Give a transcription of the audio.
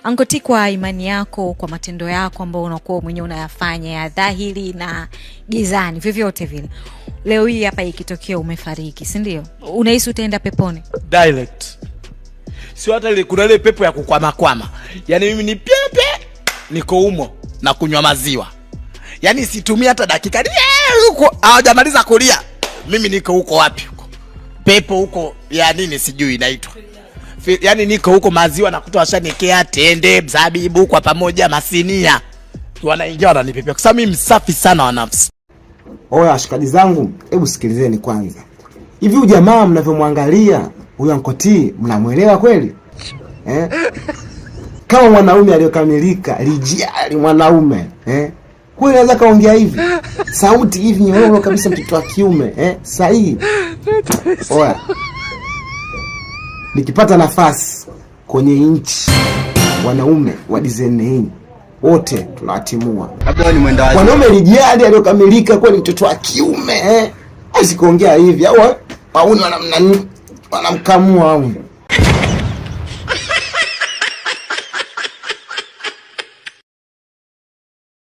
Ankoti, kwa imani yako, kwa matendo yako ambao unakuwa mwenyewe unayafanya ya dhahiri na gizani vyovyote vile, leo hii hapa ikitokea umefariki, si ndio? Unahisi utaenda peponi? Direct. Sio hata ile kuna ile pepo ya kukwama. Yaani mimi ni pepe niko umo na kunywa maziwa. Yaani situmia hata dakika huko hawajamaliza kulia. Mimi niko huko wapi huko? Pepo huko ya nini sijui inaitwa. Yaani niko huko maziwa na kutoa shanikea tende, mzabibu kwa pamoja masinia. Wanaingia wananipepea. Kwa sababu mimi msafi sana wa nafsi. Oya washikaji zangu, hebu sikilizeni kwanza. Hivi ujamaa mnavyomwangalia huyu Ankoti mnamuelewa kweli? Kama mwanaume aliyokamilika, lijali mwanaume, kweli anaweza kaongea hivi? Sauti hivi nyororo kabisa, mtoto wa kiume, sahihi. Oya. Nikipata nafasi kwenye nchi wanaume wa design hii wote tunawatimua. Wanaume lijali aliyokamilika kweli, mtoto wa kiume, asikuongea hivi au wauni wanamkamua au